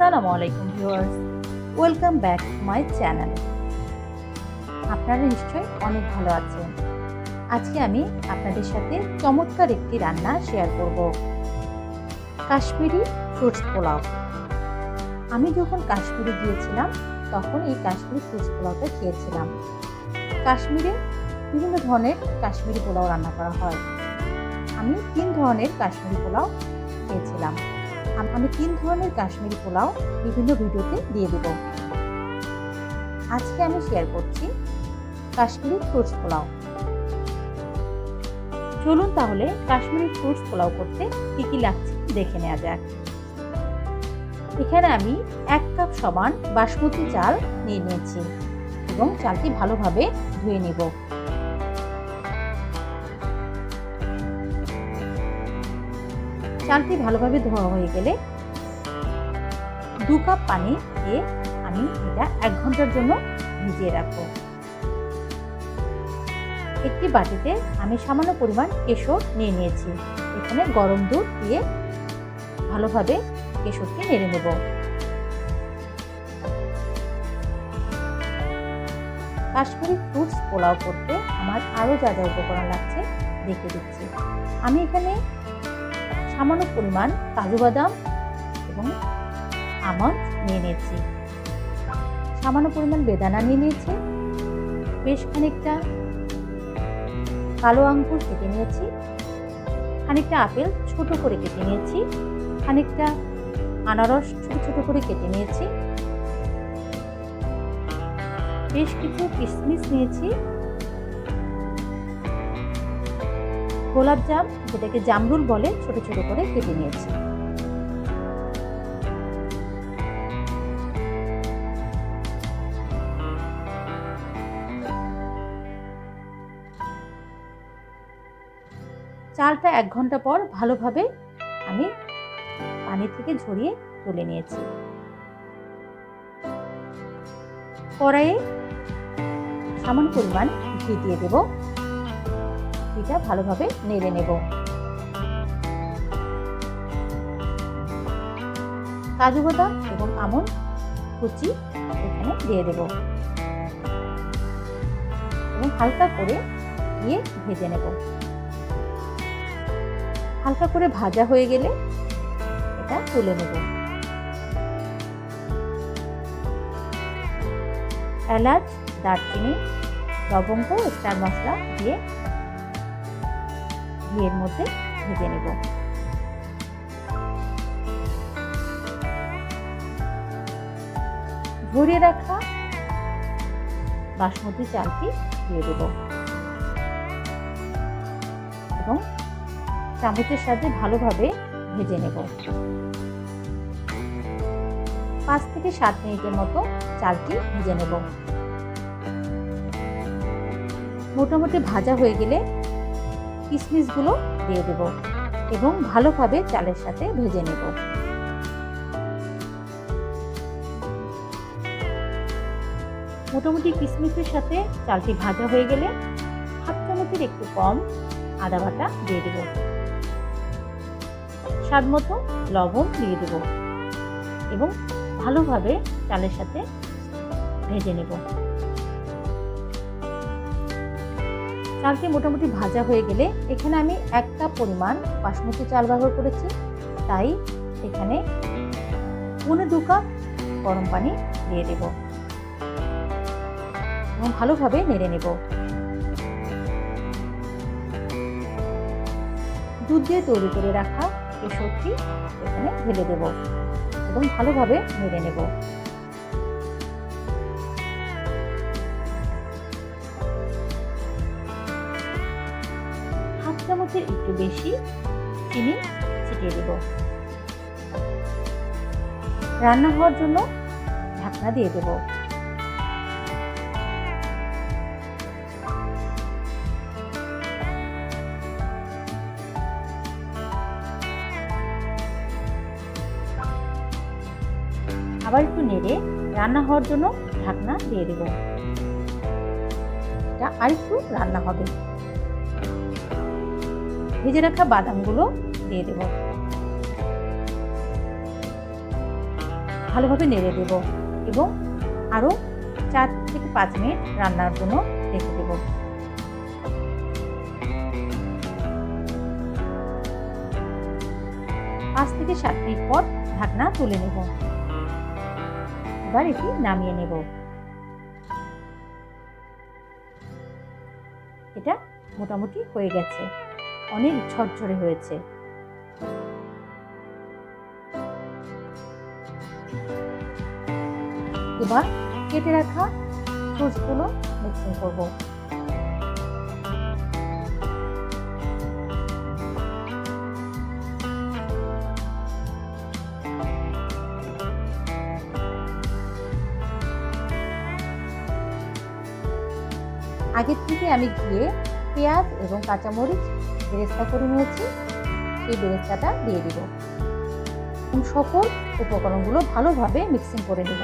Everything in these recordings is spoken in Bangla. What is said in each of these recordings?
আসসালামু আলাইকুম viewers, welcome back to my channel. আপনারা নিশ্চয়ই অনেক ভালো আছেন। আজকে আমি আপনাদের সাথে চমৎকার একটি রান্না শেয়ার করব, কাশ্মীরি ফ্রুটস পোলাও। আমি যখন কাশ্মীরে গিয়েছিলাম তখন এই কাশ্মীরি ফ্রুটস পোলাওটা খেয়েছিলাম। কাশ্মীরে বিভিন্ন ধরনের কাশ্মীরি পোলাও রান্না করা হয়। আমি 3 ধরনের কাশ্মীরি পোলাও খেয়েছিলাম। আমি 3 ধরনের কাশ্মীরি পোলাও বিভিন্ন ভিডিওতে দিয়ে দেব। আজকে আমি শেয়ার করছি কাশ্মীরি ফ্রুটস পোলাও। চলুন তাহলে কাশ্মীরি ফ্রুটস পোলাও করতে কি কি লাগছে দেখে নেওয়া যাক। এখানে আমি 1 কাপ সমান বাসমতি চাল নিয়ে নিয়েছি এবং চালটি ভালোভাবে ধুয়ে নেব। চালটি ভালোভাবে ধোয়া হয়ে গেলে 2 কাপ পানি দিয়ে আমি এটা 1 ঘন্টার জন্য ভিজিয়ে রাখবো। একটি বাটিতে আমি সামান্য পরিমাণ কেশর নিয়ে নিয়েছি। এখানে গরম দুধ দিয়ে ভালোভাবে কেশরটি নেড়ে নেব। কাশ্মীরি ফ্রুটস পোলাও করতে আমার আরও যা যা উপকরণ লাগছে দেখে দিচ্ছি। আমি এখানে সামান্য পরিমাণ কাজু বাদাম এবং আমন্ড নিয়ে নিয়েছি, সামান্য পরিমাণ বেদানা নিয়ে নিয়েছি, বেশ খানিকটা কালো আঙ্গুর কেটে নিয়েছি, খানিকটা আপেল ছোট করে কেটে নিয়েছি, খানিকটা আনারস ছোট ছোট করে কেটে নিয়েছি, বেশ কিছু কিশমিশ নিয়েছি, গোলাপ জাম যেটাকে জামরুল বলে ছোট ছোট করে কেটে নিয়েছি। চালটা 1 ঘন্টা পর ভালোভাবে আমি পানি থেকে ঝরিয়ে তুলে নিয়েছি। কড়াইয়ে সামান্য পরিমাণ ঘি দিয়ে দেব। ঘিটা ভালোভাবে নেড়ে নেব। কাজু বাদাম এবং আমন্ড কুচি এখানে দিয়ে দেব এবং হালকা করে দিয়ে ভেজে নেব। হালকা করে ভাজা হয়ে গেলে এটা তুলে নেব। এলাচ, দারচিনি, লবঙ্গ, স্টার মশলা দিয়ে ঘিয়ের মধ্যে ভেজে নেব। ঝরিয়ে রাখা বাসমতি চালটি দিয়ে দেব এবং চামচের সাথে ভালোভাবে ভেজে নেব। 5 থেকে 7 মিনিটের মতো চালটি ভেজে নেব। মোটামুটি ভাজা হয়ে গেলে কিশমিশগুলো দিয়ে দেব এবং ভালোভাবে চালের সাথে ভেজে নেব। মোটামুটি কিশমিশের সাথে চালটি ভাজা হয়ে গেলে 1/2 চামচের একটু কম আদা বাটা দিয়ে দেব। স্বাদ মতো লবণ দিয়ে দেব এবং ভালোভাবে চালের সাথে ভেজে নেব। চালটি মোটামুটি ভাজা হয়ে গেলে এখানে আমি 1 কাপ পরিমাণ বাসমতি চাল ব্যবহার করেছি, তাই এখানে 1.25 কাপ গরম পানি দিয়ে দেব এবং ভালোভাবে নেড়ে নেব। দুধ দিয়ে তৈরি করে রাখা কেশরটি এখানে ঢেলে দেব এবং ভালোভাবে নেড়ে নেব। হাফ চামচের একটু বেশি চিনি ছিটিয়ে দেব। রান্না হওয়ার জন্য ঢাকনা দিয়ে দেব। আবার একটু নেড়ে রান্না হওয়ার জন্য ঢাকনা দিয়ে দেব। এটা আরেকটু রান্না হবে। ভেজে রাখা বাদামগুলো দিয়ে দেব। ভালোভাবে নেড়ে দেব এবং আরও 4 থেকে 5 মিনিট রান্নার জন্য রেখে দেব। পাঁচ থেকে 7 মিনিট পর ঢাকনা তুলে নেব। এবার এটি নামিয়ে নেব। এটা মোটামুটি হয়ে গেছে, অনেক ঝরঝরে হয়েছে। এবার কেটে রাখা ফ্রুটসগুলো মিক্সিং করব। আগের থেকে আমি ঘিয়ে পেঁয়াজ এবং কাঁচামরিচ বেরেস্তা করে নিয়েছি, সেই বেরেস্তাটা দিয়ে দিব। সকল উপকরণগুলো ভালোভাবে মিক্সিং করে নেব।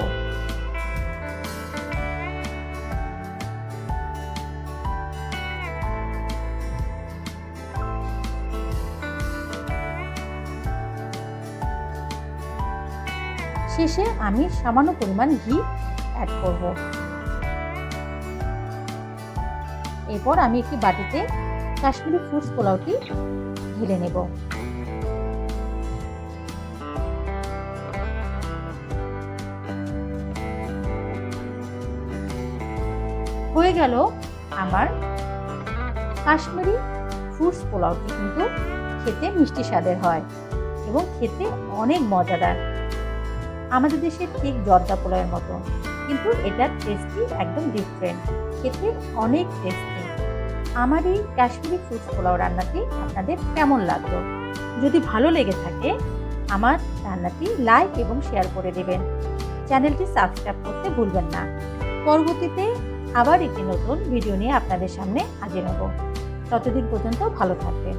শেষে আমি সামান্য পরিমাণ ঘি অ্যাড করব। এরপর আমি একটি বাটিতে কাশ্মীরি ফ্রুটস পোলাওটি ঢেলে নেব। হয়ে গেল আমার কাশ্মীরি ফ্রুটস পোলাওটি। কিন্তু খেতে মিষ্টি স্বাদের হয় এবং খেতে অনেক মজাদার, আমাদের দেশের ঠিক জর্দা পোলাওয়ের মতো, কিন্তু এটার টেস্টই একদম ডিফারেন্ট, খেতে অনেক টেস্টি। আমার এই কাশ্মীরি ফ্রুটস পোলাও রান্নাটি আপনাদের কেমন লাগলো? যদি ভালো লেগে থাকে আমার রান্নাটি লাইক এবং শেয়ার করে দেবেন। চ্যানেলটি সাবস্ক্রাইব করতে ভুলবেন না। পরবর্তীতে আবার একটি নতুন ভিডিও নিয়ে আপনাদের সামনে হাজির হব। ততদিন পর্যন্ত ভালো থাকবেন।